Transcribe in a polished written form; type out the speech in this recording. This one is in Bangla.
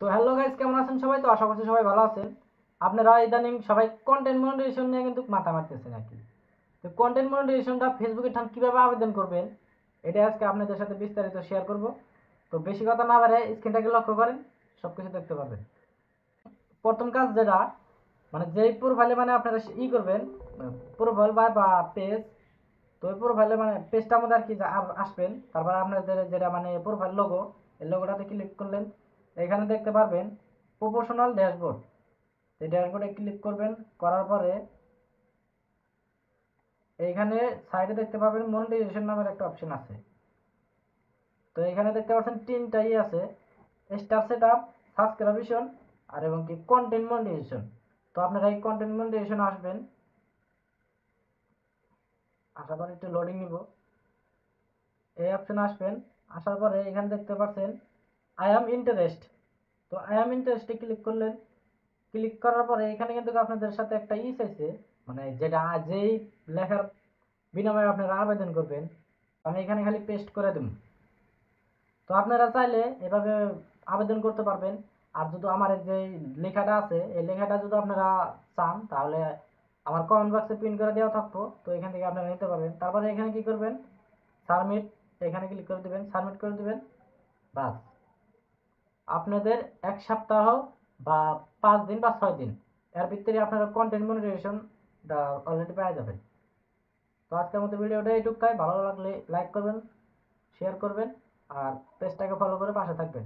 তো হ্যালো গাইস, কেমন আছেন সবাই? তো আশা করছি সবাই ভালো আছেন। আপনারা ইদানিং সবাই কন্টেন্ট মনিটাইজেশন নিয়ে কিন্তু মাথা মারতেছেন আর কি। তো কন্টেন্ট মনিটাইজেশনটা ফেসবুকে ঠান কিভাবে আবেদন করবেন, এটা আজকে আপনাদের সাথে বিস্তারিত শেয়ার করব। তো বেশি কথা না বাড়ে স্ক্রিনটাকে লক্ষ্য করেন, সব কিছু দেখতে পাবেন। প্রথম কাজ যেটা, মানে যেই প্রোফাইলে মানে আপনারা করবেন, প্রোফাইল বা পেজ। তো ওই প্রোফাইলে মানে পেজটার মধ্যে আর কি আসবেন। তারপর আপনাদের যেটা মানে প্রোফাইল লোগো, এই লোগোটাতে ক্লিক করলেন। এখানে দেখতে পারবেন প্রপোর্শনাল ড্যাশবোর্ড। এই ড্যাশবোর্ডে ক্লিক করবেন, করার পরে এইখানে সাইডে দেখতে পাবেন মনিটাইজেশন নামের একটা অপশন আছে। তো এখানে দেখতে পাচ্ছেন তিনটাই আছে: স্টার সেটআপ, সাবস্ক্রিপশন আর এবং কি কন্টেন্ট মনিটাইজেশন। তো আপনারা এই কন্টেন্ট মনিটাইজেশন আসবেন, আসার পরে একটু লোডিং নিব। এই অপশনে আসবেন, আসার পরে এখানে দেখতে পাচ্ছেন আই অ্যাম ইন্টারেস্ট। তো আই অ্যাম ইন্টারেস্টে ক্লিক করলেন। ক্লিক করার পরে এখানে কিন্তু আপনাদের সাথে একটা চাইছে, মানে যেটা যেই লেখার বিনিময়ে আপনারা আবেদন করবেন। আমি এখানে খালি পেস্ট করে দেব। তো আপনারা চাইলে এভাবে আবেদন করতে পারবেন। আর যদি আমার এই যে লেখাটা আছে, এই লেখাটা যদি আপনারা চান তাহলে আমার কমেন্ট বক্সে পিন করে দেওয়া থাকবো, তো এখান থেকে আপনারা নিতে পারবেন। তারপরে এখানে কি করবেন, সাবমিট, এখানে ক্লিক করে দেবেন, সাবমিট করে দেবেন। বাস, আপনাদের 1 সপ্তাহ বা 5 দিন বা 6 দিন এর ভিতরে আপনারা কন্টেন্ট মনিটাইজেশন অলরেডি পেয়ে যাবেন। তো আজকের মতো ভিডিওটা এইটুকাই। ভালো লাগলে লাইক করবেন, শেয়ার করবেন আর পেজটাকে ফলো করে পাশে থাকবেন।